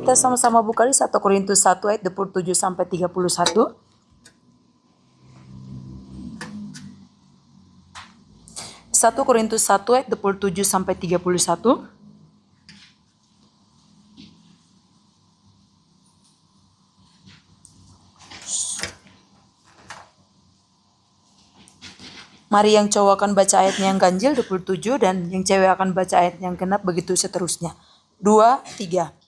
Kita sama-sama buka di 1 Korintus 1 ayat 27 sampai 31. 1 Korintus 1 ayat 27 sampai 31. Mari yang cowok akan baca ayatnya yang ganjil 27 dan yang cewek akan baca ayat yang genap, begitu seterusnya. 2, 3.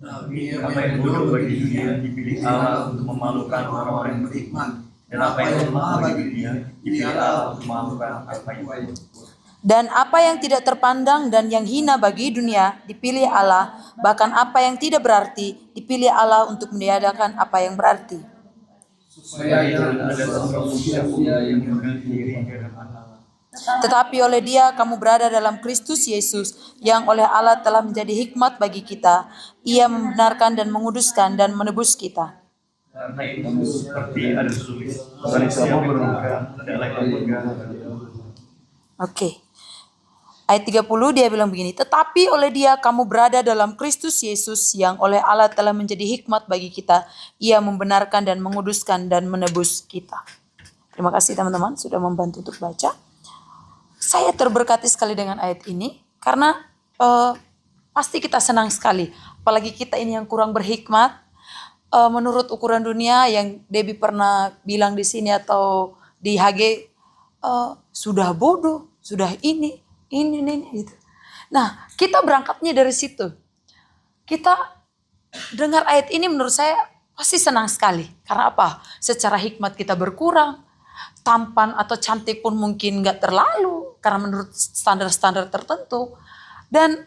Tapi apa yang bodoh bagi dia dipilih Allah untuk memalukan orang-orang yang berhikmat, dan apa yang lemah bagi dia dipilih Allah untuk memalukan apa yang baik. Dan apa yang tidak terpandang dan yang hina bagi dunia dipilih Allah, bahkan apa yang tidak berarti dipilih Allah untuk meniadakan apa yang berarti. Supaya ada seorang manusia yang mengganti diri di hadapan Allah. Tetapi oleh Dia kamu berada dalam Kristus Yesus, yang oleh Allah telah menjadi hikmat bagi kita. Ia membenarkan dan menguduskan dan menebus kita. Karena itu seperti ada tertulis, barang siapa bermuka, hendaklah ia bermuka. Oke. Ayat 30 dia bilang begini, tetapi oleh Dia kamu berada dalam Kristus Yesus, yang oleh Allah telah menjadi hikmat bagi kita. Ia membenarkan dan menguduskan dan menebus kita. Terima kasih teman-teman sudah membantu untuk baca. Saya terberkati sekali dengan ayat ini karena pasti kita senang sekali. Apalagi kita ini yang kurang berhikmat. Menurut ukuran dunia yang Debbie pernah bilang di sini atau di HG, sudah bodoh, sudah ini gitu. Nah, kita berangkatnya dari situ. Kita dengar ayat ini menurut saya pasti senang sekali. Karena apa? Secara hikmat kita berkurang. Tampan atau cantik pun mungkin gak terlalu. Karena menurut standar-standar tertentu. Dan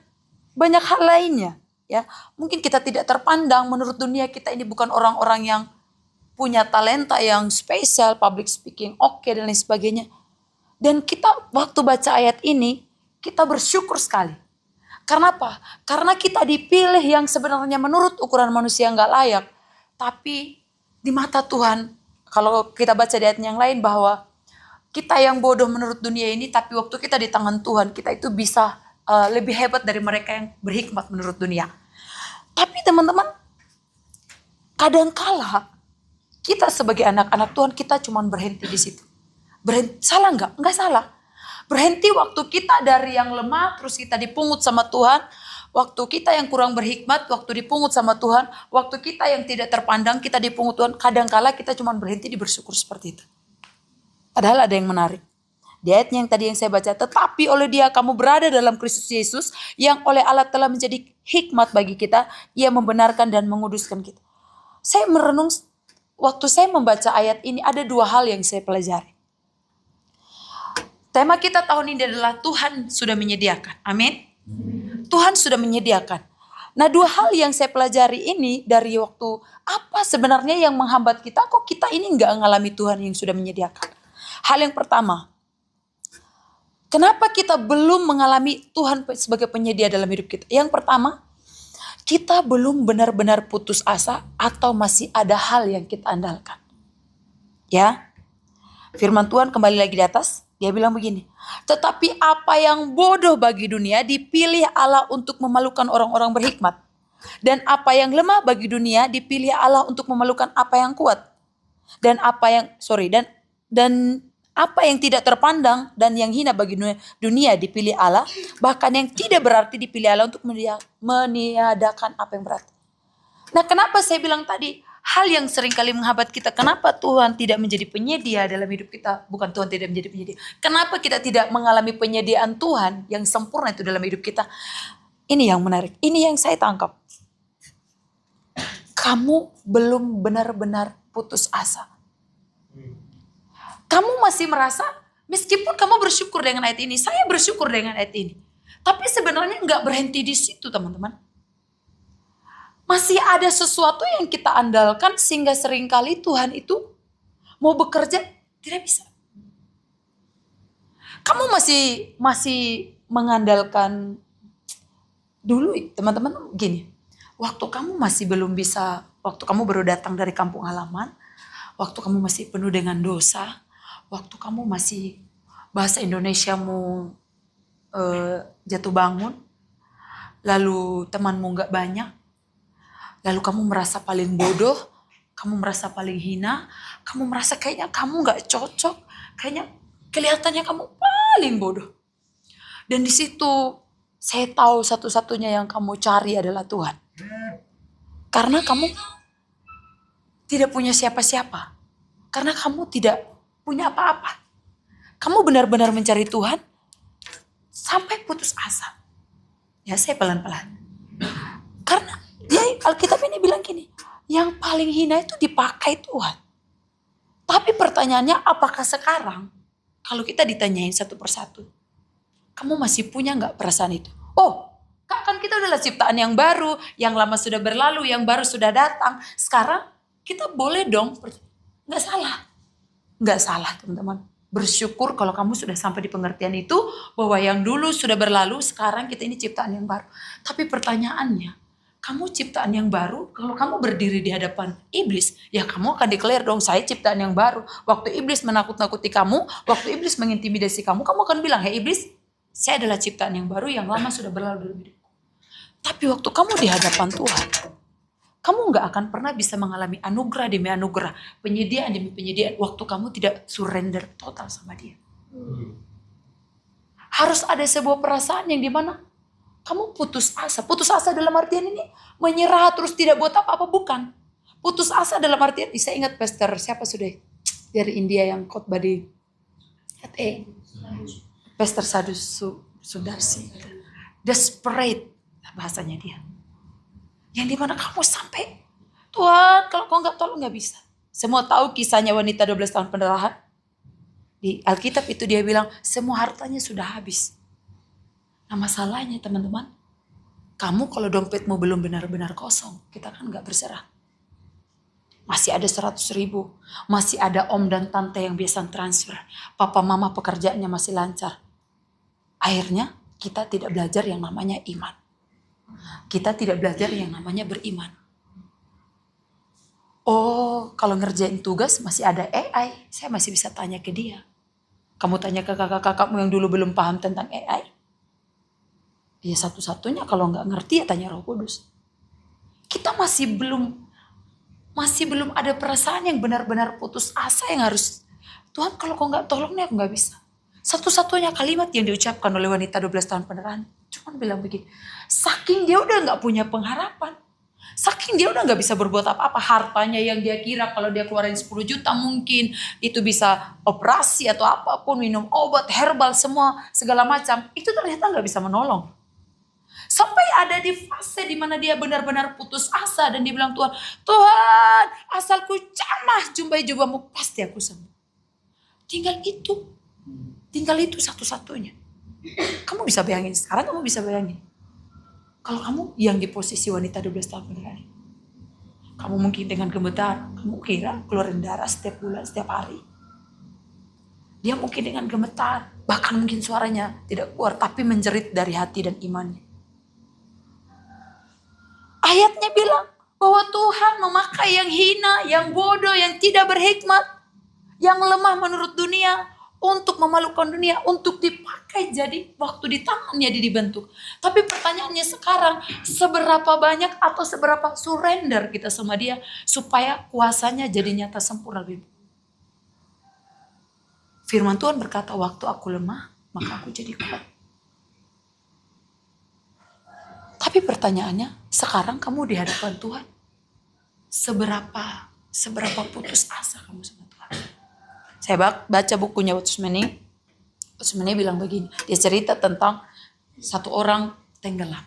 banyak hal lainnya. Ya, mungkin kita tidak terpandang. Menurut dunia kita ini bukan orang-orang yang punya talenta yang spesial. Public speaking oke dan lain sebagainya. Dan kita waktu baca ayat ini, kita bersyukur sekali. Karena apa? Karena kita dipilih yang sebenarnya menurut ukuran manusia nggak layak. Tapi di mata Tuhan, kalau kita baca di ayat yang lain bahwa kita yang bodoh menurut dunia ini, tapi waktu kita di tangan Tuhan, kita itu bisa lebih hebat dari mereka yang berhikmat menurut dunia. Tapi teman-teman, kadangkala kita sebagai anak-anak Tuhan, kita cuma berhenti di situ. Salah nggak? Nggak salah. Berhenti waktu kita dari yang lemah, terus kita dipungut sama Tuhan. Waktu kita yang kurang berhikmat, waktu dipungut sama Tuhan. Waktu kita yang tidak terpandang, kita dipungut Tuhan. Kadangkala kita cuma berhenti di bersyukur seperti itu. Padahal ada yang menarik. Di ayat yang tadi yang saya baca, tetapi oleh Dia kamu berada dalam Kristus Yesus, yang oleh Allah telah menjadi hikmat bagi kita. Ia membenarkan dan menguduskan kita. Saya merenung, waktu saya membaca ayat ini, ada dua hal yang saya pelajari. Tema kita tahun ini adalah Tuhan sudah menyediakan. Amin. Tuhan sudah menyediakan. Nah, dua hal yang saya pelajari ini dari waktu apa sebenarnya yang menghambat kita. Kok kita ini nggak mengalami Tuhan yang sudah menyediakan. Hal yang pertama. Kenapa kita belum mengalami Tuhan sebagai penyedia dalam hidup kita? Yang pertama, kita belum benar-benar putus asa atau masih ada hal yang kita andalkan. Ya. Firman Tuhan kembali lagi di atas. Dia bilang begini, tetapi apa yang bodoh bagi dunia dipilih Allah untuk memalukan orang-orang berhikmat. Dan apa yang lemah bagi dunia dipilih Allah untuk memalukan apa yang kuat. Dan apa yang tidak terpandang dan yang hina bagi dunia dipilih Allah. Bahkan yang tidak berarti dipilih Allah untuk meniadakan apa yang berarti. Nah, kenapa saya bilang tadi? Hal yang sering kali menghambat kita. Kenapa Tuhan tidak menjadi penyedia dalam hidup kita? Bukan Tuhan tidak menjadi penyedia. Kenapa kita tidak mengalami penyediaan Tuhan yang sempurna itu dalam hidup kita? Ini yang menarik. Ini yang saya tangkap. Kamu belum benar-benar putus asa. Kamu masih merasa, meskipun kamu bersyukur dengan ayat ini. Saya bersyukur dengan ayat ini. Tapi sebenarnya nggak berhenti di situ, teman-teman. Masih ada sesuatu yang kita andalkan sehingga seringkali Tuhan itu mau bekerja tidak bisa. Kamu masih mengandalkan dulu teman-teman gini. Waktu kamu masih belum bisa, waktu kamu baru datang dari kampung halaman, waktu kamu masih penuh dengan dosa, waktu kamu masih bahasa Indonesiamu jatuh bangun, lalu temanmu gak banyak. Lalu kamu merasa paling bodoh, kamu merasa paling hina, kamu merasa kayaknya kamu gak cocok, kayaknya kelihatannya kamu paling bodoh. Dan di situ saya tahu satu-satunya yang kamu cari adalah Tuhan. Karena kamu tidak punya siapa-siapa. Karena kamu tidak punya apa-apa. Kamu benar-benar mencari Tuhan sampai putus asa. Ya, saya pelan-pelan. Karena Alkitab ini bilang gini, yang paling hina itu dipakai Tuhan. Tapi pertanyaannya, apakah sekarang kalau kita ditanyain satu persatu, kamu masih punya gak perasaan itu? Oh, kan kita adalah ciptaan yang baru, yang lama sudah berlalu, yang baru sudah datang. Sekarang kita boleh dong, gak salah. Gak salah teman-teman. Bersyukur kalau kamu sudah sampai di pengertian itu, bahwa yang dulu sudah berlalu, sekarang kita ini ciptaan yang baru. Tapi pertanyaannya, kamu ciptaan yang baru, kalau kamu berdiri di hadapan iblis, ya kamu akan declare dong, saya ciptaan yang baru. Waktu iblis menakut-nakuti kamu, waktu iblis mengintimidasi kamu, kamu akan bilang, hey iblis, saya adalah ciptaan yang baru yang lama sudah berlalu dalam hidupku. Tapi waktu kamu di hadapan Tuhan, kamu gak akan pernah bisa mengalami anugerah demi anugerah, penyediaan demi penyediaan, waktu kamu tidak surrender total sama dia. Harus ada sebuah perasaan yang dimana kamu putus asa. Putus asa dalam artian ini menyerah terus tidak buat apa-apa, bukan. Putus asa dalam artian, saya ingat pastor siapa sudah dari India yang khotbah di Pastor Sadhu Sudarsi. Desperate bahasanya dia. Yang dimana kamu sampai, Tuhan kalau kau gak tolong gak bisa. Semua tahu kisahnya wanita 12 tahun pendarahan. Di Alkitab itu dia bilang semua hartanya sudah habis. Nah masalahnya teman-teman, kamu kalau dompetmu belum benar-benar kosong, kita kan gak berserah. Masih ada 100.000, masih ada om dan tante yang biasa transfer. Papa mama pekerjaannya masih lancar. Akhirnya kita tidak belajar yang namanya iman. Kita tidak belajar yang namanya beriman. Oh, kalau ngerjain tugas masih ada AI, saya masih bisa tanya ke dia. Kamu tanya ke kakak-kakakmu yang dulu belum paham tentang AI. Ya satu-satunya kalau nggak ngerti ya tanya Roh Kudus. Kita masih belum ada perasaan yang benar-benar putus asa yang harus, Tuhan kalau kau nggak tolong nih aku nggak bisa. Satu-satunya kalimat yang diucapkan oleh wanita 12 tahun pendarahan cuman bilang begini, saking dia udah nggak punya pengharapan, saking dia udah nggak bisa berbuat apa-apa, hartanya yang dia kira kalau dia keluarin 10 juta mungkin itu bisa operasi atau apapun, minum obat herbal semua segala macam, itu ternyata nggak bisa menolong. Sampai ada di fase di mana dia benar-benar putus asa dan dia bilang, Tuhan asalku jamah jumpai jubahmu pasti aku sembuh. Tinggal itu satu-satunya. Kamu bisa bayangin sekarang, kamu bisa bayangin kalau kamu yang di posisi wanita 12 tahun pendarahan, kamu mungkin dengan gemetar, kamu kira keluarin darah setiap bulan, setiap hari. Dia mungkin dengan gemetar, bahkan mungkin suaranya tidak keluar, tapi menjerit dari hati dan imannya. Ayatnya bilang bahwa Tuhan memakai yang hina, yang bodoh, yang tidak berhikmat, yang lemah menurut dunia, untuk memalukan dunia, untuk dipakai jadi waktu di tangannya dia dibentuk. Tapi pertanyaannya sekarang, seberapa banyak atau seberapa surrender kita sama dia supaya kuasanya jadi nyata sempurna lebih. Firman Tuhan berkata, waktu aku lemah, maka aku jadi kuat. Tapi pertanyaannya, sekarang kamu di hadapan Tuhan, seberapa putus asa kamu sama Tuhan? Saya baca bukunya Watchmeni. Watchmeni bilang begini, dia cerita tentang satu orang tenggelam.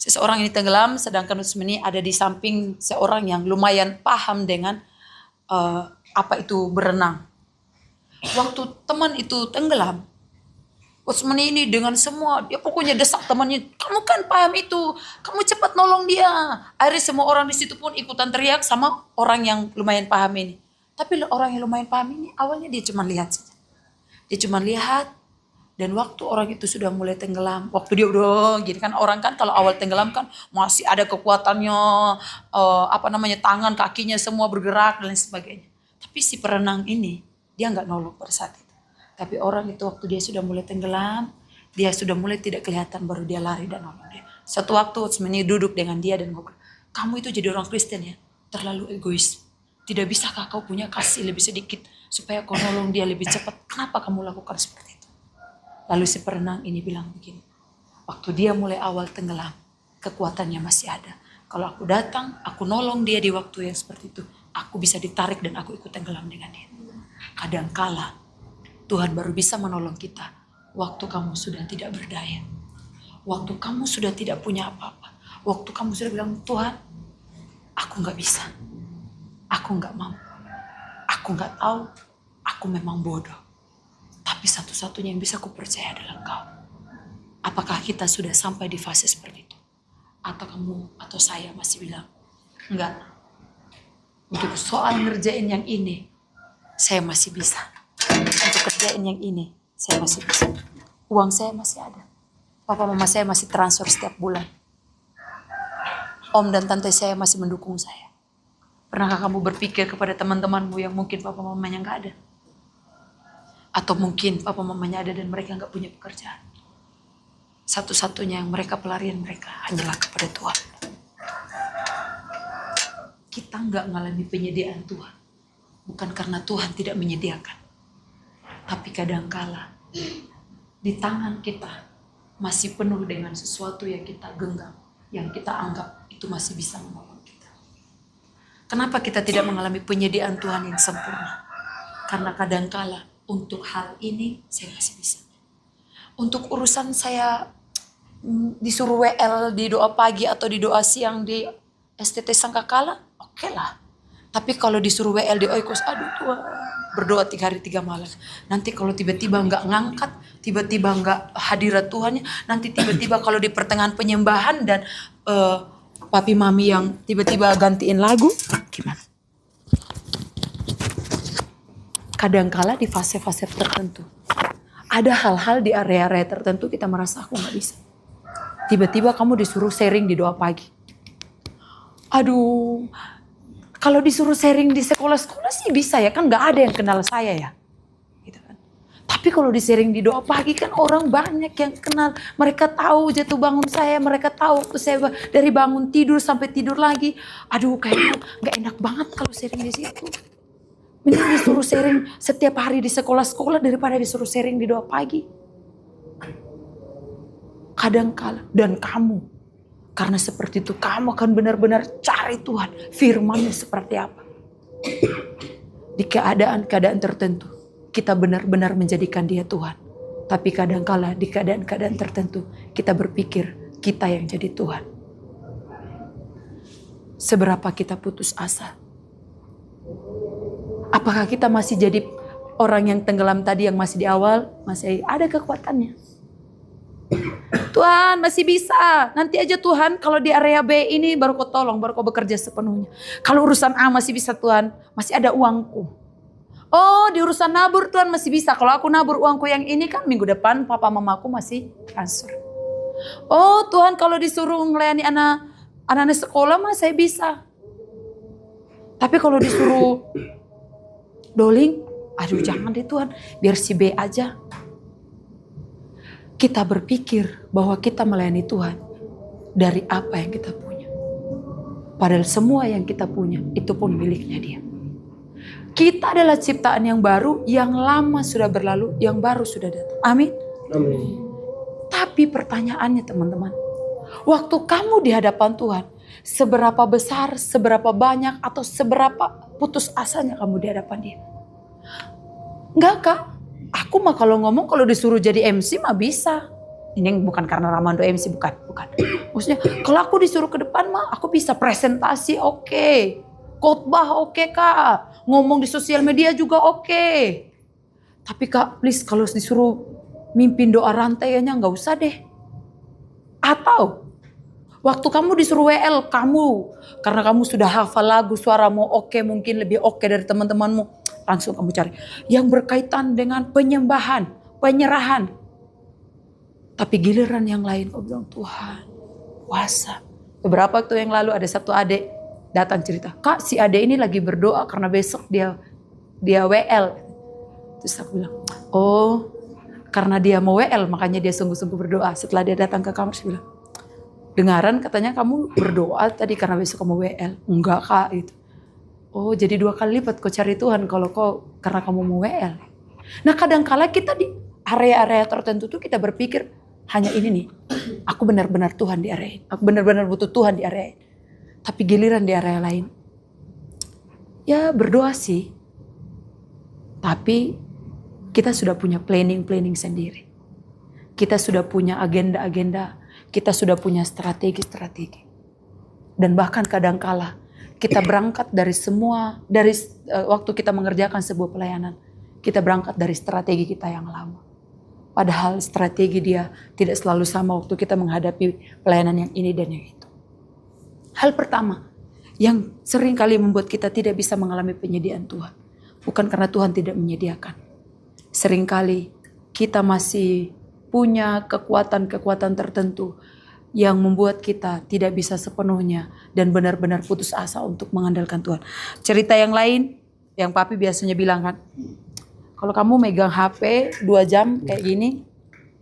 Seseorang ini tenggelam, sedangkan Watchmeni ada di samping seorang yang lumayan paham dengan apa itu berenang. Waktu teman itu tenggelam, Watchmeni ini dengan semua, dia pokoknya desak temannya, kamu kan paham itu, kamu cepat nolong dia. Akhirnya semua orang di situ pun ikutan teriak sama orang yang lumayan paham ini. Tapi orang yang lumayan paham ini awalnya dia cuma lihat saja. Dia cuma lihat, dan waktu orang itu sudah mulai tenggelam, waktu dia udah gini kan, orang kan kalau awal tenggelam kan masih ada kekuatannya, tangan kakinya semua bergerak dan lain sebagainya. Tapi si perenang ini dia nggak nolong pada saat itu. Tapi orang itu waktu dia sudah mulai tenggelam, dia sudah mulai tidak kelihatan, baru dia lari dan nolong dia. Suatu waktu Watchmeni duduk dengan dia dan ngobrol, Kamu itu jadi orang Kristen ya, terlalu egois. Tidak bisakah kau punya kasih lebih sedikit supaya kau nolong dia lebih cepat? Kenapa kamu lakukan seperti itu? Lalu si perenang ini bilang begini, waktu dia mulai awal tenggelam, kekuatannya masih ada. Kalau aku datang, aku nolong dia di waktu yang seperti itu, aku bisa ditarik dan aku ikut tenggelam dengan dia. Kadangkala Tuhan baru bisa menolong kita waktu kamu sudah tidak berdaya. Waktu kamu sudah tidak punya apa-apa. Waktu kamu sudah bilang, Tuhan, aku gak bisa. Aku gak mau. Aku gak tahu. Aku memang bodoh. Tapi satu-satunya yang bisa aku percaya adalah Engkau. Apakah kita sudah sampai di fase seperti itu? Atau kamu atau saya masih bilang, enggak. Untuk soal ngerjain yang ini, saya masih bisa. Untuk kerjain yang ini, saya masih bisa. Uang saya masih ada. Papa mama saya masih transfer setiap bulan. Om dan tante saya masih mendukung saya. Pernahkah kamu berpikir kepada teman-temanmu yang mungkin papa mamanya gak ada? Atau mungkin papa mamanya ada dan mereka gak punya pekerjaan? Satu-satunya yang mereka pelarian mereka hanyalah kepada Tuhan. Kita gak mengalami penyediaan Tuhan. Bukan karena Tuhan tidak menyediakan. Tapi kadangkala di tangan kita masih penuh dengan sesuatu yang kita genggam. Yang kita anggap itu masih bisa menolong kita. Kenapa kita tidak mengalami penyediaan Tuhan yang sempurna? Karena kadangkala untuk hal ini saya masih bisa. Untuk urusan saya disuruh WL di doa pagi atau di doa siang di STT Sangkakala, oke lah. Tapi kalau disuruh WL di Oikos, aduh Tuhan, berdoa 3 hari 3 malam. Nanti kalau tiba-tiba nggak ngangkat, tiba-tiba nggak hadirat Tuhannya, nanti tiba-tiba kalau di pertengahan penyembahan dan papi mami yang tiba-tiba gantiin lagu, gimana? Kadangkala di fase-fase tertentu, ada hal-hal di area-area tertentu kita merasa aku nggak bisa. Tiba-tiba kamu disuruh sharing di doa pagi. Aduh, kalau disuruh sharing di sekolah-sekolah sih bisa ya, kan nggak ada yang kenal saya ya. Gitu kan. Tapi kalau di sharing di doa pagi kan orang banyak yang kenal. Mereka tahu jatuh bangun saya, mereka tahu waktu saya dari bangun tidur sampai tidur lagi. Aduh, kayaknya nggak enak banget kalau sharing di situ. Mending disuruh sharing setiap hari di sekolah-sekolah daripada disuruh sharing di doa pagi. Kadangkala dan kamu, karena seperti itu kamu akan benar-benar cari Tuhan, firman-Nya seperti apa. Di keadaan-keadaan tertentu kita benar-benar menjadikan Dia Tuhan. Tapi kadangkala di keadaan-keadaan tertentu kita berpikir kita yang jadi Tuhan. Seberapa kita putus asa? Apakah kita masih jadi orang yang tenggelam tadi yang masih di awal? Masih ada kekuatannya. Tuhan masih bisa. Nanti aja Tuhan kalau di area B ini baru kau tolong, baru kau bekerja sepenuhnya. Kalau urusan A masih bisa Tuhan, masih ada uangku. Oh di urusan nabur Tuhan masih bisa. Kalau aku nabur uangku yang ini kan minggu depan papa mamaku masih transfer. Oh Tuhan kalau disuruh melayani anak-anak sekolah mah saya bisa. Tapi kalau disuruh doling, aduh jangan deh Tuhan, biar si B aja. Kita berpikir bahwa kita melayani Tuhan dari apa yang kita punya. Padahal semua yang kita punya itu pun miliknya Dia. Kita adalah ciptaan yang baru, yang lama sudah berlalu, yang baru sudah datang. Amin. Amin. Tapi pertanyaannya teman-teman, waktu kamu di hadapan Tuhan, seberapa besar, seberapa banyak, atau seberapa putus asanya kamu di hadapan Dia? Enggak Kak, aku mah kalau ngomong kalau disuruh jadi MC mah bisa. Ini bukan karena Ramando MC, bukan. Maksudnya kalau aku disuruh ke depan mah aku bisa presentasi oke. Khotbah oke Kak. Ngomong di sosial media juga oke. Tapi Kak please kalau disuruh mimpin doa rantaiannya nggak usah deh. Atau waktu kamu disuruh WL kamu, karena kamu sudah hafal lagu, suaramu oke, mungkin lebih oke dari teman-temanmu. Langsung kamu cari yang berkaitan dengan penyembahan, penyerahan. Tapi giliran yang lain, kau bilang Tuhan kuasa. Beberapa waktu yang lalu ada satu adik datang cerita, Kak si adik ini lagi berdoa karena besok dia WL. Terus aku bilang, oh karena dia mau WL makanya dia sungguh-sungguh berdoa. Setelah dia datang ke kamar, saya bilang, Dengaran katanya kamu berdoa tadi karena besok kamu WL. Enggak kak itu. Oh jadi 2 kali lipat kau cari Tuhan kalau kau karena kamu mau WL. Nah kadangkala kita di area-area tertentu tuh kita berpikir hanya ini nih. Aku benar-benar Tuhan di area ini. Aku benar-benar butuh Tuhan di area ini. Tapi giliran di area lain. Ya berdoa sih. Tapi kita sudah punya planning sendiri. Kita sudah punya agenda-agenda. Kita sudah punya strategi-strategi. Dan bahkan kadangkala kita berangkat dari waktu kita mengerjakan sebuah pelayanan. Kita berangkat dari strategi kita yang lama. Padahal strategi dia tidak selalu sama waktu kita menghadapi pelayanan yang ini dan yang itu. Hal pertama yang sering kali membuat kita tidak bisa mengalami penyediaan Tuhan. Bukan karena Tuhan tidak menyediakan. Seringkali kita masih punya kekuatan-kekuatan tertentu yang membuat kita tidak bisa sepenuhnya dan benar-benar putus asa untuk mengandalkan Tuhan. Cerita yang lain yang papi biasanya bilang kan, kalau kamu megang HP 2 jam kayak gini,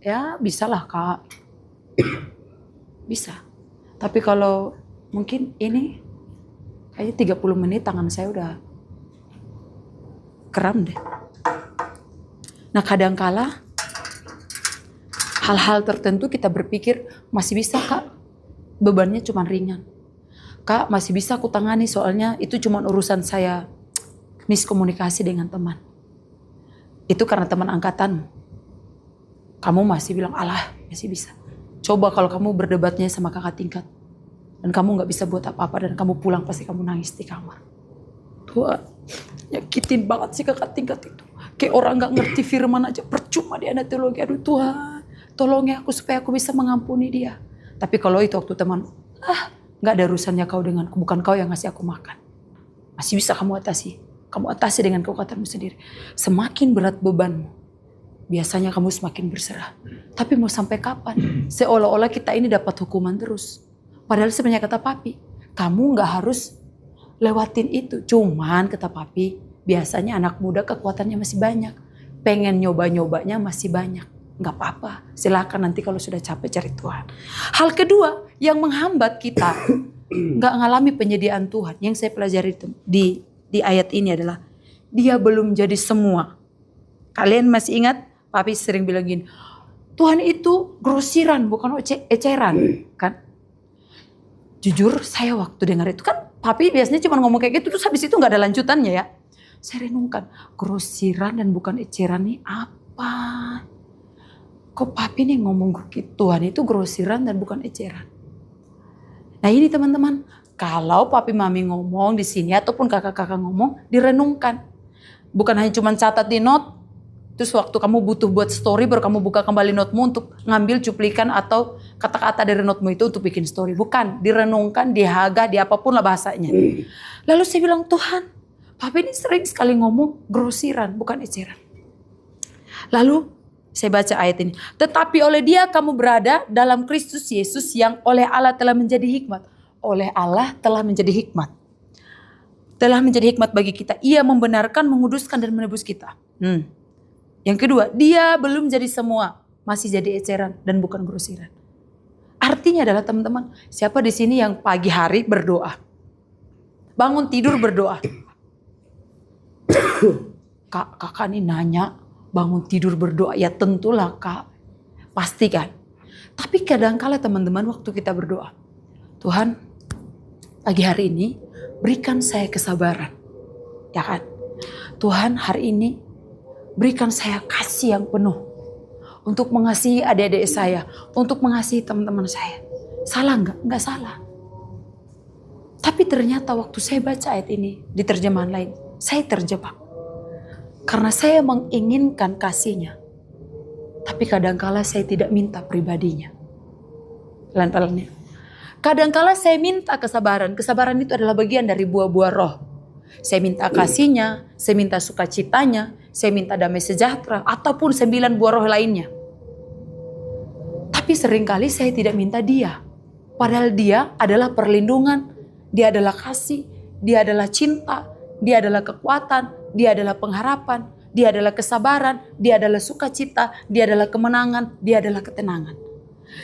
ya bisalah kak. Bisa. Tapi kalau mungkin ini kayaknya 30 menit tangan saya udah kram deh. Nah kadangkala hal-hal tertentu kita berpikir masih bisa kak, bebannya cuma ringan. Kak masih bisa aku tangani soalnya itu cuma urusan saya miskomunikasi dengan teman. Itu karena teman angkatanmu. Kamu masih bilang alah masih bisa. Coba kalau kamu berdebatnya sama kakak tingkat. Dan kamu gak bisa buat apa-apa dan kamu pulang pasti kamu nangis di kamar. Tuhan, nyakitin banget sih kakak tingkat itu. Kayak orang gak ngerti firman aja, percuma dia ada teologi. Aduh Tuhan, tolong ya aku supaya aku bisa mengampuni dia. Tapi kalau itu waktu teman, gak ada urusannya kau denganku, bukan kau yang ngasih aku makan. Masih bisa kamu atasi. Kamu atasi dengan kekuatanmu sendiri. Semakin berat bebanmu, biasanya kamu semakin berserah. Tapi mau sampai kapan? Seolah-olah kita ini dapat hukuman terus. Padahal sebenarnya kata papi, kamu gak harus lewatin itu. Cuman kata papi, biasanya anak muda kekuatannya masih banyak. Pengen nyoba-nyobanya masih banyak. Gak apa-apa, silakan nanti kalau sudah capek cari Tuhan. Hal kedua yang menghambat kita gak ngalami penyediaan Tuhan. Yang saya pelajari di ayat ini adalah, dia belum jadi semua. Kalian masih ingat, papi sering bilang gini, Tuhan itu grosiran bukan eceran. Kan? Jujur saya waktu dengar itu kan papi biasanya cuma ngomong kayak gitu terus habis itu gak ada lanjutannya ya. Saya renungkan grosiran dan bukan eceran nih apa? Kok papi nih ngomong gitu Tuhan itu grosiran dan bukan eceran. Nah ini teman-teman, kalau papi mami ngomong di sini ataupun kakak-kakak ngomong direnungkan. Bukan hanya cuma catat di note. Terus waktu kamu butuh buat story baru kamu buka kembali notemu untuk ngambil cuplikan atau kata-kata dari notemu itu untuk bikin story. Bukan, direnungkan, dihaga, di apapun lah bahasanya. Lalu saya bilang, Tuhan, papi ini sering sekali ngomong grosiran, bukan eceran. Lalu saya baca ayat ini. Tetapi oleh dia kamu berada dalam Kristus Yesus yang oleh Allah telah menjadi hikmat. Oleh Allah telah menjadi hikmat. Telah menjadi hikmat bagi kita. Ia membenarkan, menguduskan dan menebus kita. Yang kedua, dia belum jadi semua, masih jadi eceran dan bukan grosiran. Artinya adalah teman-teman, siapa di sini yang pagi hari berdoa? Bangun tidur berdoa. Kakak nih nanya, bangun tidur berdoa, ya tentulah kak, pasti kan. Tapi kadang-kala teman-teman waktu kita berdoa, Tuhan, pagi hari ini berikan saya kesabaran, ya kan? Tuhan hari ini berikan saya kasih yang penuh untuk mengasihi adik-adik saya, untuk mengasihi teman-teman saya. Salah enggak? Enggak salah. Tapi ternyata waktu saya baca ayat ini di terjemahan lain, saya terjebak. Karena saya menginginkan kasihnya. Tapi kadangkala saya tidak minta pribadinya. Pelan-pelan ya. Kadangkala saya minta kesabaran. Kesabaran itu adalah bagian dari buah-buah roh. Saya minta kasihnya, saya minta sukacitanya, saya minta damai sejahtera, ataupun 9 buah roh lainnya. Tapi seringkali saya tidak minta dia. Padahal dia adalah perlindungan, dia adalah kasih, dia adalah cinta, dia adalah kekuatan, dia adalah pengharapan, dia adalah kesabaran, dia adalah sukacita, dia adalah kemenangan, dia adalah ketenangan.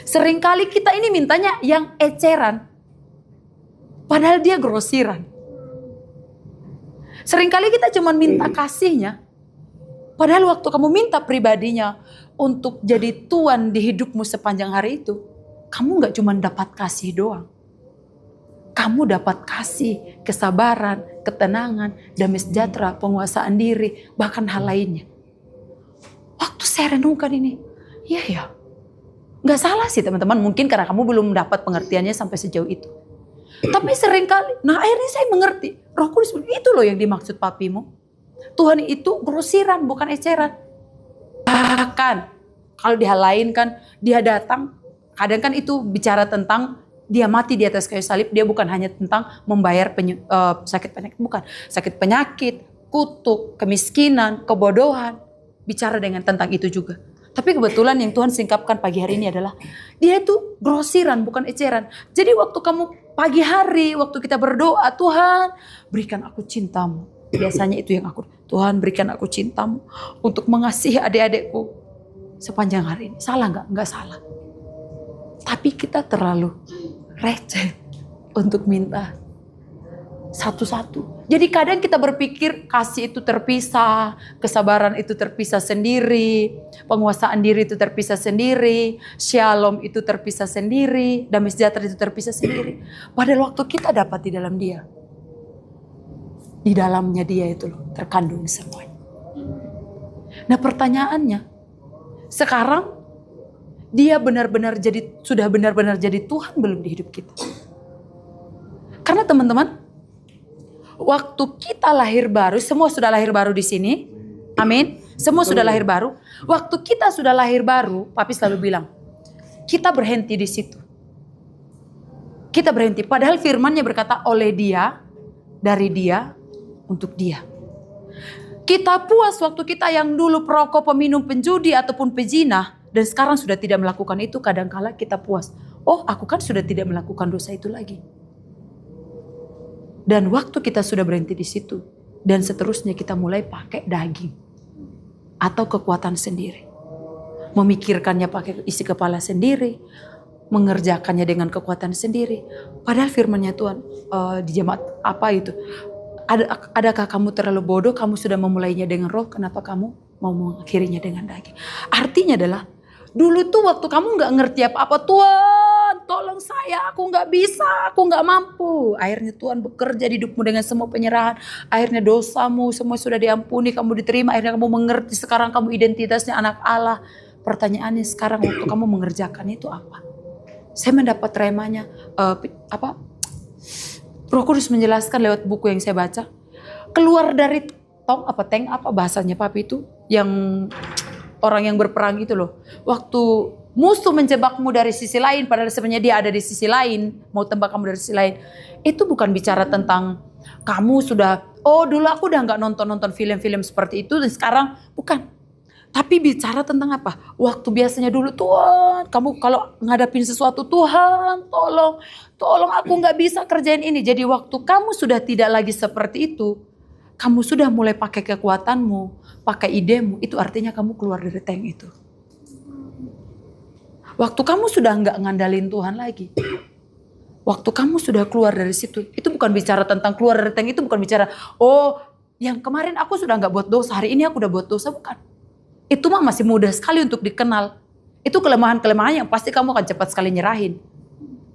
Seringkali kita ini mintanya yang eceran, padahal dia grosiran. Seringkali kita cuma minta kasihnya, padahal waktu kamu minta pribadinya untuk jadi tuan di hidupmu sepanjang hari itu, kamu gak cuma dapat kasih doang. Kamu dapat kasih, kesabaran, ketenangan, damai sejahtera, penguasaan diri, bahkan hal lainnya. Waktu saya renungkan ini, iya ya. Gak salah sih teman-teman, mungkin karena kamu belum dapat pengertiannya sampai sejauh itu. Tapi seringkali, nah akhirnya saya mengerti. Roh Kudus, itu loh yang dimaksud papimu. Tuhan itu grosiran, bukan eceran. Bahkan, kalau di hal lain kan, dia datang, kadang kan itu bicara tentang dia mati di atas kayu salib. Dia bukan hanya tentang membayar sakit penyakit, bukan. Sakit penyakit, kutuk, kemiskinan, kebodohan. Bicara dengan tentang itu juga. Tapi kebetulan yang Tuhan singkapkan pagi hari ini adalah dia itu grosiran, bukan eceran. Jadi waktu kamu pagi hari, waktu kita berdoa, Tuhan berikan aku cintamu. Biasanya itu yang aku, Tuhan berikan aku cintamu untuk mengasihi adik-adikku sepanjang hari ini. Salah nggak? Nggak salah. Tapi kita terlalu receh untuk minta satu-satu. Jadi kadang kita berpikir kasih itu terpisah, kesabaran itu terpisah sendiri, penguasaan diri itu terpisah sendiri, shalom itu terpisah sendiri, damai sejahtera itu terpisah sendiri. Padahal waktu kita dapat di dalam dia, di dalamnya dia itu loh terkandung semuanya. Nah pertanyaannya, sekarang dia benar-benar sudah benar-benar jadi Tuhan belum di hidup kita? Karena teman-teman, waktu kita lahir baru, semua sudah lahir baru di sini. Amin. Semua sudah lahir baru. Waktu kita sudah lahir baru, papi selalu bilang, kita berhenti di situ. Kita berhenti. Padahal firman-Nya berkata oleh dia, dari dia, untuk dia. Kita puas waktu kita yang dulu perokok, peminum, penjudi ataupun pezina, dan sekarang sudah tidak melakukan itu. Kadangkala kita puas. Oh, aku kan sudah tidak melakukan dosa itu lagi. Dan waktu kita sudah berhenti di situ, dan seterusnya kita mulai pakai daging atau kekuatan sendiri, memikirkannya pakai isi kepala sendiri, mengerjakannya dengan kekuatan sendiri. Padahal firman-Nya Tuhan di jemaat apa itu? Adakah kamu terlalu bodoh? Kamu sudah memulainya dengan roh, kenapa kamu mau mengakhirinya dengan daging? Artinya adalah dulu tuh waktu kamu nggak ngerti apa-apa, Tuhan tolong saya, aku nggak bisa, aku nggak mampu. Akhirnya Tuhan bekerja di hidupmu dengan semua penyerahan. Akhirnya dosamu semua sudah diampuni, kamu diterima. Akhirnya kamu mengerti, sekarang kamu identitasnya anak Allah. Pertanyaannya sekarang waktu kamu mengerjakan itu apa? Saya mendapat remanya Roh Kudus menjelaskan lewat buku yang saya baca. Keluar dari tank apa bahasanya papi itu, yang orang yang berperang itu loh. Waktu musuh menjebakmu dari sisi lain, padahal sebenarnya dia ada di sisi lain, mau tembak kamu dari sisi lain. Itu bukan bicara tentang kamu sudah, oh dulu aku udah gak nonton film-film seperti itu, dan sekarang bukan. Tapi bicara tentang apa? Waktu biasanya dulu, Tuhan kamu kalau ngadapin sesuatu, Tuhan tolong aku gak bisa kerjain ini. Jadi waktu kamu sudah tidak lagi seperti itu, kamu sudah mulai pakai kekuatanmu, pakai idemu, itu artinya kamu keluar dari tank itu. Waktu kamu sudah gak ngandalin Tuhan lagi, waktu kamu sudah keluar dari situ, itu bukan bicara tentang keluar dari tank, itu bukan bicara, oh yang kemarin aku sudah gak buat dosa, hari ini aku udah buat dosa, bukan. Itu mah masih mudah sekali untuk dikenal. Itu kelemahan-kelemahan yang pasti kamu akan cepat sekali nyerahin.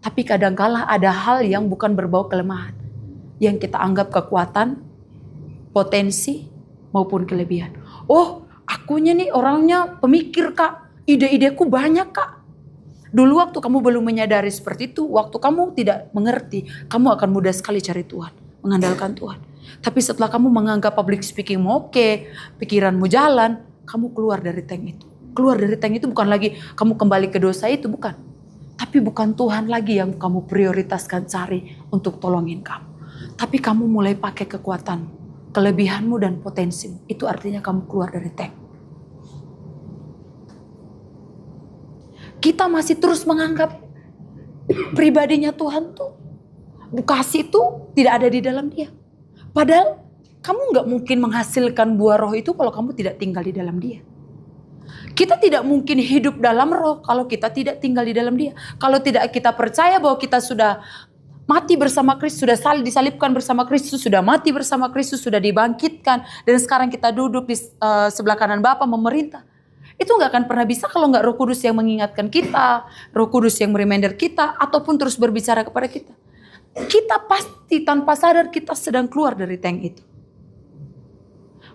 Tapi kadangkala ada hal yang bukan berbau kelemahan, yang kita anggap kekuatan, potensi, maupun kelebihan. Oh, akunya nih orangnya pemikir kak, ide-ideku banyak kak. Dulu waktu kamu belum menyadari seperti itu, waktu kamu tidak mengerti, kamu akan mudah sekali cari Tuhan, mengandalkan Tuhan. Tapi setelah kamu menganggap public speakingmu oke, pikiranmu jalan, kamu keluar dari tank itu. Keluar dari tank itu bukan lagi kamu kembali ke dosa itu, bukan. Tapi bukan Tuhan lagi yang kamu prioritaskan cari untuk tolongin kamu. Tapi kamu mulai pakai kekuatanmu, kelebihanmu dan potensimu. Itu artinya kamu keluar dari tank. Kita masih terus menganggap pribadinya Tuhan tuh, kasih itu tidak ada di dalam dia. Padahal kamu gak mungkin menghasilkan buah roh itu kalau kamu tidak tinggal di dalam dia. Kita tidak mungkin hidup dalam roh kalau kita tidak tinggal di dalam Dia. Kalau tidak kita percaya bahwa kita sudah mati bersama Kristus, sudah disalibkan bersama Kristus, sudah mati bersama Kristus, sudah dibangkitkan, dan sekarang kita duduk di sebelah kanan Bapa memerintah. Itu nggak akan pernah bisa kalau nggak Roh Kudus yang mengingatkan kita, Roh Kudus yang reminder kita, ataupun terus berbicara kepada kita. Kita pasti tanpa sadar kita sedang keluar dari tank itu.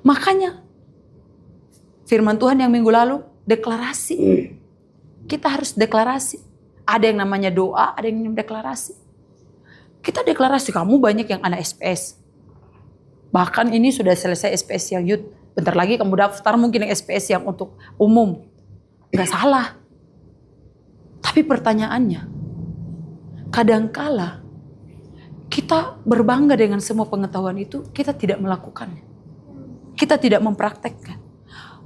Makanya firman Tuhan yang minggu lalu, deklarasi. Kita harus deklarasi. Ada yang namanya doa, ada yang namanya deklarasi. Kita deklarasi, kamu banyak yang anak SPS. Bahkan ini sudah selesai SPS yang youth. Bentar lagi kamu daftar mungkin yang SPS yang untuk umum. Gak salah. Tapi pertanyaannya, kadangkala kita berbangga dengan semua pengetahuan itu, kita tidak melakukannya. Kita tidak mempraktekkan.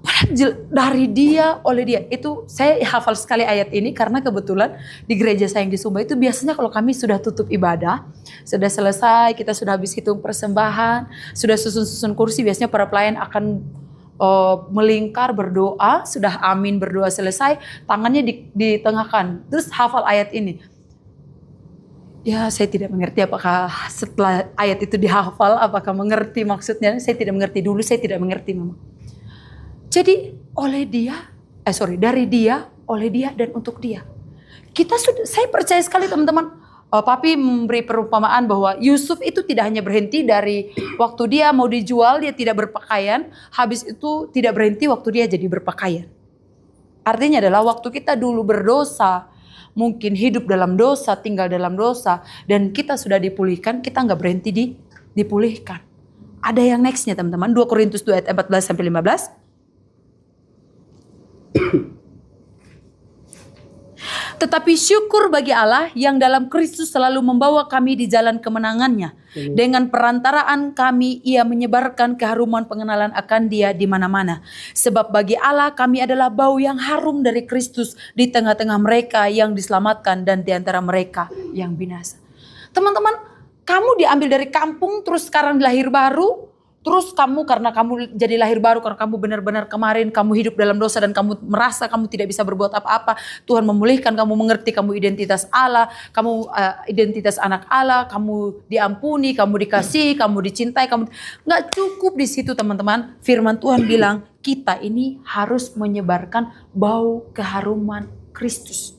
Padahal dari Dia, oleh Dia. Itu saya hafal sekali ayat ini karena kebetulan di gereja saya yang di Sumba itu biasanya kalau kami sudah tutup ibadah, sudah selesai, kita sudah habis hitung persembahan, sudah susun-susun kursi, biasanya para pelayan akan melingkar berdoa, sudah amin berdoa selesai, tangannya ditengahkan. Terus hafal ayat ini. Ya, saya tidak mengerti apakah setelah ayat itu dihafal, apakah mengerti maksudnya. Saya tidak mengerti dulu, saya tidak mengerti memang. Jadi dari Dia, oleh Dia, dan untuk Dia. Saya percaya sekali teman-teman. Papi memberi perumpamaan bahwa Yusuf itu tidak hanya berhenti dari waktu dia mau dijual, dia tidak berpakaian. Habis itu tidak berhenti waktu dia jadi berpakaian. Artinya adalah waktu kita dulu berdosa, mungkin hidup dalam dosa, tinggal dalam dosa, dan kita sudah dipulihkan, kita nggak berhenti dipulihkan. Ada yang nextnya teman-teman, 2 Korintus 2 ayat 14-15. Tetapi syukur bagi Allah yang dalam Kristus selalu membawa kami di jalan kemenangannya. Dengan perantaraan kami ia menyebarkan keharuman pengenalan akan Dia di mana-mana. Sebab bagi Allah kami adalah bau yang harum dari Kristus di tengah-tengah mereka yang diselamatkan dan di antara mereka yang binasa. Teman-teman, kamu diambil dari kampung terus sekarang lahir baru. Terus karena kamu jadi lahir baru, karena kamu benar-benar kemarin kamu hidup dalam dosa dan kamu merasa kamu tidak bisa berbuat apa-apa. Tuhan memulihkan, kamu mengerti kamu identitas Allah, kamu identitas anak Allah, kamu diampuni, kamu dikasihi, kamu dicintai, kamu nggak cukup di situ teman-teman. Firman Tuhan bilang kita ini harus menyebarkan bau keharuman Kristus.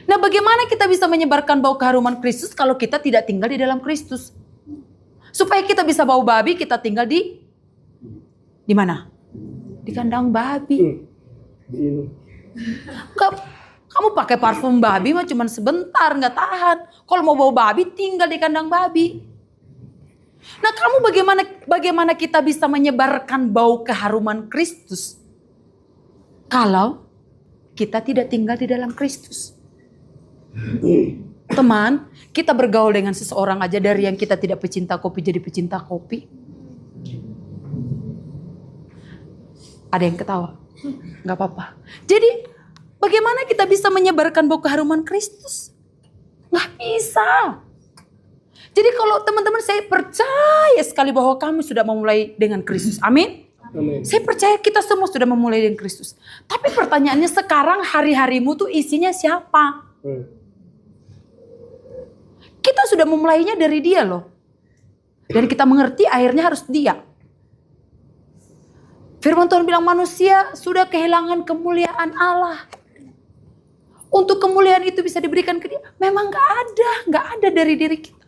Nah, bagaimana kita bisa menyebarkan bau keharuman Kristus kalau kita tidak tinggal di dalam Kristus? Supaya kita bisa bau babi, kita tinggal di mana? Di kandang babi. Kamu pakai parfum babi mah cuma sebentar, nggak tahan. Kalau mau bau babi, tinggal di kandang babi. Nah, kamu bagaimana kita bisa menyebarkan bau keharuman Kristus kalau kita tidak tinggal di dalam Kristus? Teman, kita bergaul dengan seseorang aja dari yang kita tidak pecinta kopi jadi pecinta kopi. Ada yang ketawa? Gak apa-apa. Jadi bagaimana kita bisa menyebarkan bau keharuman Kristus? Gak bisa. Jadi kalau teman-teman, saya percaya sekali bahwa kamu sudah memulai dengan Kristus. Amin. Amin. Saya percaya kita semua sudah memulai dengan Kristus. Tapi pertanyaannya sekarang, hari-harimu tuh isinya siapa? Kita sudah memulainya dari Dia loh. Dan kita mengerti akhirnya harus Dia. Firman Tuhan bilang manusia sudah kehilangan kemuliaan Allah. Untuk kemuliaan itu bisa diberikan ke Dia. Memang gak ada dari diri kita.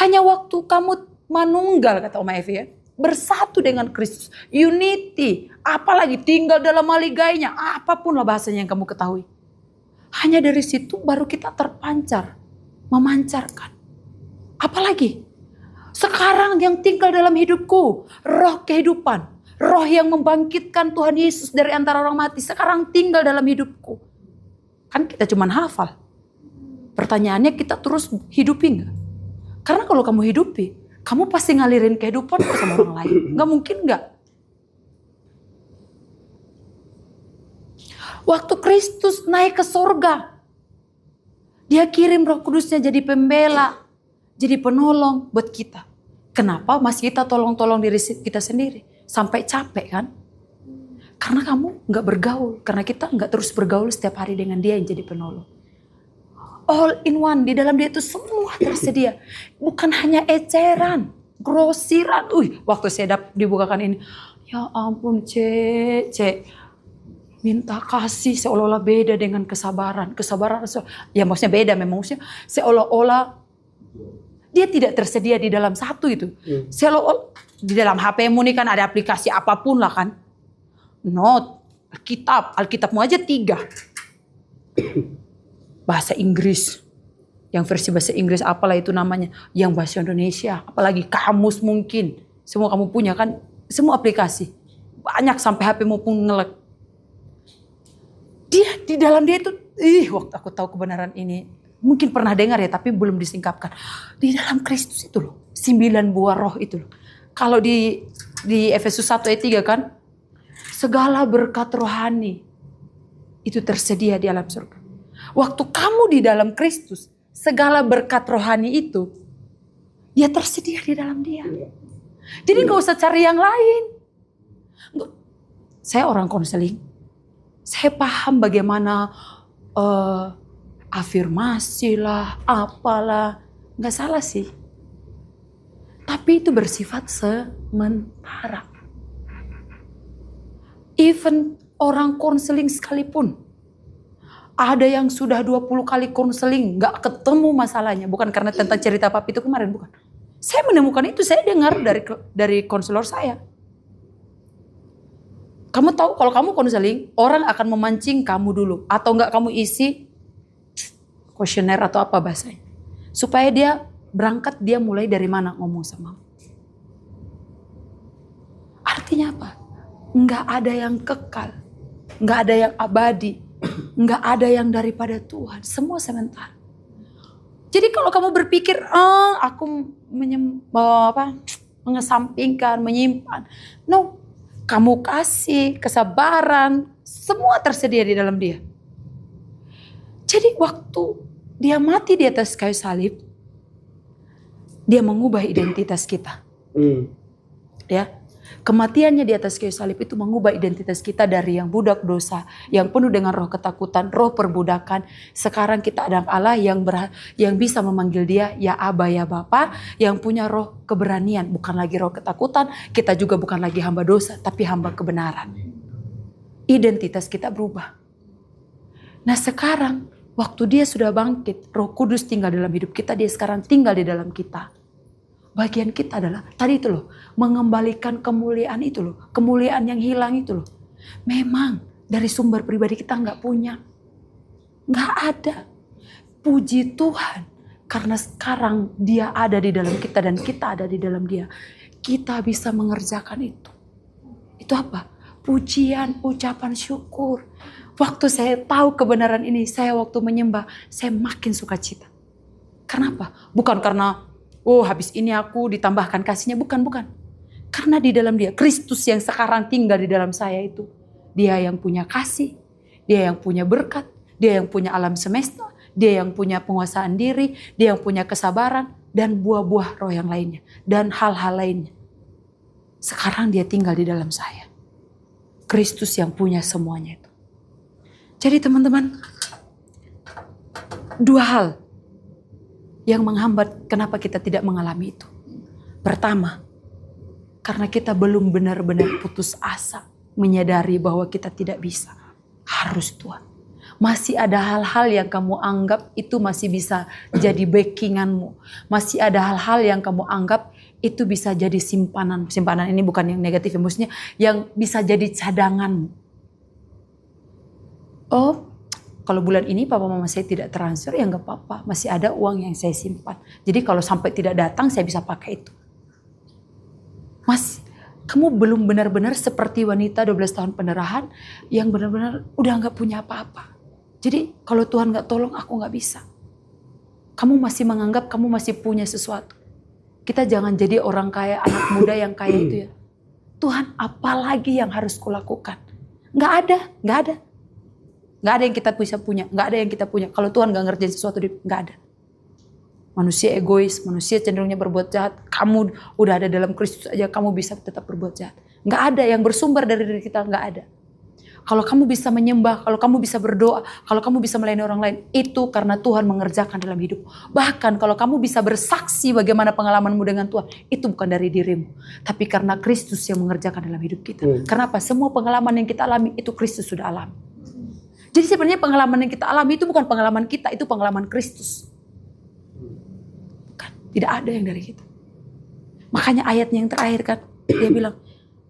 Hanya waktu kamu manunggal, kata Oma Evi ya. Bersatu dengan Kristus. Unity. Apalagi tinggal dalam maligainya. Apapun lah bahasanya yang kamu ketahui. Hanya dari situ baru kita terpancar. Memancarkan. Apalagi sekarang yang tinggal dalam hidupku, roh kehidupan, roh yang membangkitkan Tuhan Yesus dari antara orang mati, sekarang tinggal dalam hidupku. Kan kita cuma hafal. Pertanyaannya kita terus hidupi nggak? Karena kalau kamu hidupi, kamu pasti ngalirin kehidupan sama orang lain. Nggak mungkin nggak? Waktu Kristus naik ke sorga, Dia kirim Roh Kudusnya jadi pembela, jadi penolong buat kita. Kenapa masih kita tolong-tolong diri kita sendiri? Sampai capek kan? Karena kamu nggak bergaul, karena kita nggak terus bergaul setiap hari dengan dia yang jadi penolong. All in one, di dalam dia itu semua tersedia. Bukan hanya eceran, grosiran. Waktu saya dibukakan ini, ya ampun cek, minta kasih seolah-olah beda dengan kesabaran. Kesabaran, ya maksudnya beda memang. Maksudnya seolah-olah dia tidak tersedia di dalam satu itu. Seolah-olah di dalam HP-mu ini kan ada aplikasi apapun lah kan. Not, Alkitabmu aja 3. Bahasa Inggris. Yang versi bahasa Inggris apalah itu namanya. Yang bahasa Indonesia. Apalagi kamus mungkin. Semua kamu punya kan. Semua aplikasi. Banyak sampai HP-mu pun ngelek. Dia di dalam dia itu. Waktu aku tahu kebenaran ini. Mungkin pernah dengar ya tapi belum disingkapkan. Di dalam Kristus itu loh. 9 buah roh itu loh. Kalau di Efesus 1 ayat 3 kan. Segala berkat rohani itu tersedia di alam surga. Waktu kamu di dalam Kristus, segala berkat rohani itu ya tersedia di dalam dia. Jadi gak usah cari yang lain. Saya orang konseling, saya paham bagaimana afirmasi lah, apalah, gak salah sih. Tapi itu bersifat sementara. Even orang konseling sekalipun. Ada yang sudah 20 kali konseling. Gak ketemu masalahnya. Bukan karena tentang cerita papi itu kemarin. Bukan. Saya menemukan itu. Saya dengar dari konselor saya. Kamu tahu kalau kamu konseling. Orang akan memancing kamu dulu. Atau gak kamu isi kuesioner atau apa bahasanya. Supaya dia berangkat. Dia mulai dari mana ngomong sama. Artinya apa? Nggak ada yang kekal, nggak ada yang abadi, nggak ada yang daripada Tuhan. Semua sementara. Jadi kalau kamu berpikir, aku mengesampingkan, menyimpan. No, kamu kasih, kesabaran, semua tersedia di dalam dia. Jadi waktu dia mati di atas kayu salib, dia mengubah identitas kita. Ya. Kematiannya di atas kayu salib itu mengubah identitas kita dari yang budak dosa, yang penuh dengan roh ketakutan, roh perbudakan. Sekarang kita ada Allah yang bisa memanggil dia ya Aba ya Bapa, yang punya roh keberanian, bukan lagi roh ketakutan. Kita juga bukan lagi hamba dosa, tapi hamba kebenaran. Identitas kita berubah. Nah sekarang waktu dia sudah bangkit, Roh Kudus tinggal dalam hidup kita, dia sekarang tinggal di dalam kita. Bagian kita adalah tadi itu loh, mengembalikan kemuliaan itu loh, kemuliaan yang hilang itu loh. Memang dari sumber pribadi kita nggak punya, nggak ada. Puji Tuhan, karena sekarang Dia ada di dalam kita dan kita ada di dalam Dia. Kita bisa mengerjakan itu. Itu apa? Pujian, ucapan syukur. Waktu saya tahu kebenaran ini, saya waktu menyembah, saya makin sukacita. Kenapa? Bukan karena habis ini aku ditambahkan kasihnya. Bukan. Karena di dalam dia, Kristus yang sekarang tinggal di dalam saya itu. Dia yang punya kasih, dia yang punya berkat, dia yang punya alam semesta, dia yang punya penguasaan diri, dia yang punya kesabaran, dan buah-buah roh yang lainnya. Dan hal-hal lainnya. Sekarang dia tinggal di dalam saya. Kristus yang punya semuanya itu. Jadi teman-teman, 2 hal yang menghambat kenapa kita tidak mengalami itu. Pertama, karena kita belum benar-benar putus asa, menyadari bahwa kita tidak bisa. Harus Tuhan. Masih ada hal-hal yang kamu anggap itu masih bisa jadi backinganmu. Masih ada hal-hal yang kamu anggap itu bisa jadi simpanan. Simpanan ini bukan yang negatif, maksudnya yang bisa jadi cadanganmu. Kalau bulan ini papa mama saya tidak transfer, ya nggak apa-apa. Masih ada uang yang saya simpan. Jadi kalau sampai tidak datang saya bisa pakai itu. Mas, kamu belum benar-benar seperti wanita 12 tahun pendarahan yang benar-benar udah nggak punya apa-apa. Jadi kalau Tuhan nggak tolong aku nggak bisa. Kamu masih menganggap kamu masih punya sesuatu. Kita jangan jadi orang kaya, anak muda yang kaya itu ya. Tuhan, apalagi yang harus kulakukan? Nggak ada. Nggak ada yang kita bisa punya, nggak ada yang kita punya. Kalau Tuhan nggak ngerjain sesuatu, nggak ada. Manusia egois, manusia cenderungnya berbuat jahat. Kamu udah ada dalam Kristus aja, kamu bisa tetap berbuat jahat. Nggak ada yang bersumber dari diri kita, nggak ada. Kalau kamu bisa menyembah, kalau kamu bisa berdoa, kalau kamu bisa melayani orang lain, itu karena Tuhan mengerjakan dalam hidup. Bahkan kalau kamu bisa bersaksi bagaimana pengalamanmu dengan Tuhan, itu bukan dari dirimu, tapi karena Kristus yang mengerjakan dalam hidup kita. Kenapa? Semua pengalaman yang kita alami itu Kristus sudah alami. Jadi sebenarnya pengalaman yang kita alami itu bukan pengalaman kita, itu pengalaman Kristus. Kan? Tidak ada yang dari kita. Makanya ayatnya yang terakhir kan, dia bilang,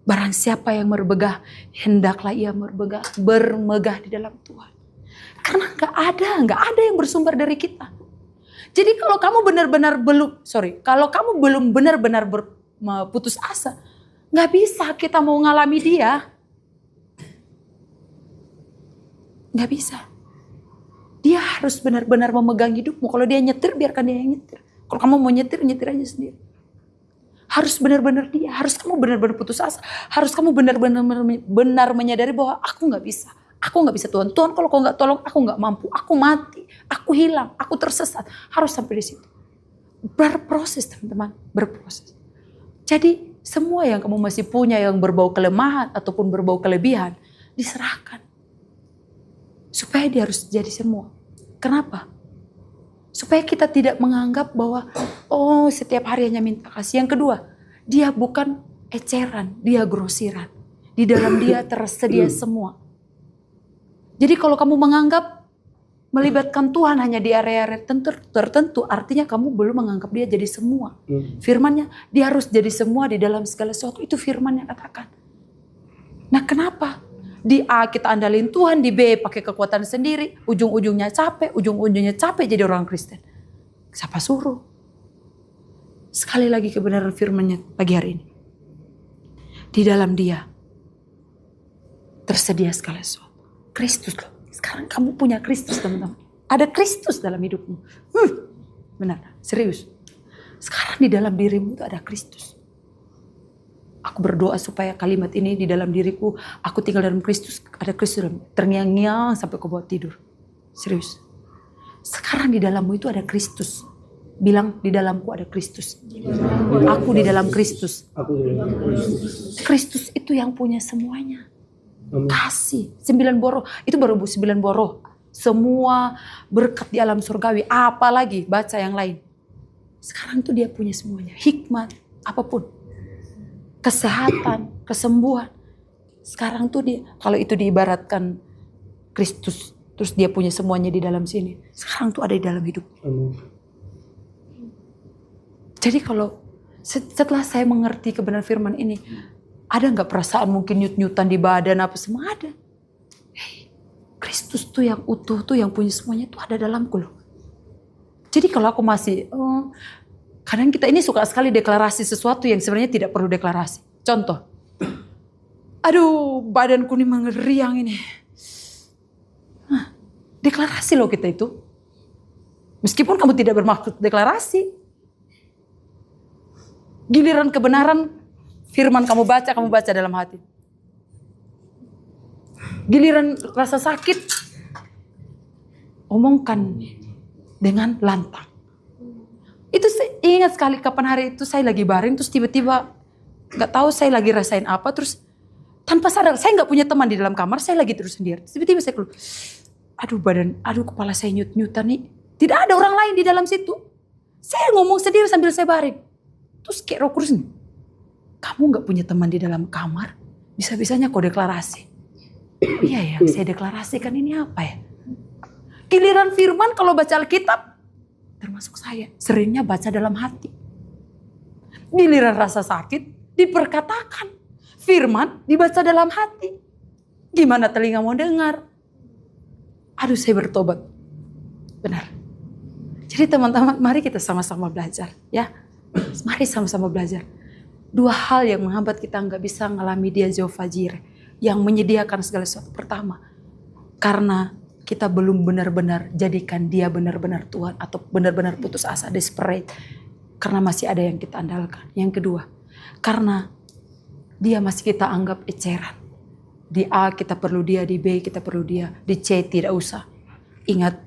barang siapa yang bermegah, hendaklah ia bermegah di dalam Tuhan. Karena nggak ada yang bersumber dari kita. Jadi kalau kamu belum benar-benar putus asa, nggak bisa kita mau ngalami dia, nggak bisa. Dia harus benar-benar memegang hidupmu. Kalau dia nyetir, biarkan dia yang nyetir. Kalau kamu mau nyetir aja sendiri. Harus benar-benar dia, harus kamu benar-benar putus asa, harus kamu benar menyadari bahwa aku nggak bisa Tuhan. Tuhan kalau kau nggak tolong, aku nggak mampu, aku mati, aku hilang, aku tersesat. Harus sampai di situ. Berproses teman-teman, berproses. Jadi semua yang kamu masih punya yang berbau kelemahan ataupun berbau kelebihan, diserahkan. Supaya dia harus jadi semua. Kenapa? Supaya kita tidak menganggap bahwa setiap hari hanya minta kasih. Yang kedua, dia bukan eceran, dia grosiran. Di dalam dia tersedia semua. Jadi kalau kamu menganggap melibatkan Tuhan hanya di area-area tertentu, artinya kamu belum menganggap dia jadi semua. Firman-Nya, dia harus jadi semua di dalam segala sesuatu. Itu firman-Nya katakan. Nah kenapa? Di A kita andalin Tuhan, di B pakai kekuatan sendiri, ujung-ujungnya capek jadi orang Kristen. Siapa suruh? Sekali lagi kebenaran firman-Nya pagi hari ini. Di dalam dia tersedia segala sesuatu. Kristus loh. Sekarang kamu punya Kristus teman-teman. Ada Kristus dalam hidupmu. Benar, serius. Sekarang di dalam dirimu itu ada Kristus. Aku berdoa supaya kalimat ini di dalam diriku, aku tinggal dalam Kristus, ada Kristus dalam, terngiang-ngiang sampai kau bawa tidur. Serius. Sekarang di dalammu itu ada Kristus. Bilang, di dalamku ada Kristus. Aku di dalam Kristus. Kristus itu yang punya semuanya. Kasih. 9 boroh. Itu baru 9 boroh. Semua berkat di alam surgawi. Apalagi baca yang lain. Sekarang tuh dia punya semuanya. Hikmat. Apapun. Kesehatan. Kesembuhan. Sekarang tuh dia. Kalau itu diibaratkan Kristus. Terus dia punya semuanya di dalam sini. Sekarang tuh ada di dalam hidup. Jadi kalau setelah saya mengerti kebenaran firman ini, ada nggak perasaan mungkin nyut-nyutan di badan apa semua ada? Kristus tuh yang utuh tuh yang punya semuanya tuh ada dalamku loh. Jadi kalau aku masih, kadang kita ini suka sekali deklarasi sesuatu yang sebenarnya tidak perlu deklarasi. Contoh, aduh badanku nih mengeriang ini. Deklarasi loh kita itu. Meskipun kamu tidak bermaksud deklarasi. Giliran kebenaran, firman kamu baca dalam hati. Giliran rasa sakit, omongkan dengan lantang. Itu saya ingat sekali kapan hari itu saya lagi baring, terus tiba-tiba gak tahu saya lagi rasain apa, terus tanpa sadar, saya gak punya teman di dalam kamar, saya lagi terus sendiri. Tiba-tiba saya keluar, aduh kepala saya nyut-nyutan nih. Tidak ada orang lain di dalam situ. Saya ngomong sendiri sambil saya baring. Terus kayak Roh Kudus nih, kamu gak punya teman di dalam kamar, bisa-bisanya kau deklarasi. Iya ya, saya deklarasikan ini apa ya? Giliran firman kalau baca Alkitab, termasuk saya, seringnya baca dalam hati. Giliran rasa sakit, diperkatakan. Firman dibaca dalam hati. Gimana telinga mau dengar? Aduh saya bertobat. Benar. Jadi teman-teman, mari kita sama-sama belajar ya. Mari sama-sama belajar. 2 hal yang menghambat kita nggak bisa ngalami dia Jehovah Jireh, yang menyediakan segala sesuatu. Pertama, karena kita belum benar-benar jadikan dia benar-benar Tuhan, atau benar-benar putus asa, desperate, karena masih ada yang kita andalkan. Yang kedua, karena dia masih kita anggap eceran. Di A kita perlu dia, di B kita perlu dia, di C tidak usah. Ingat,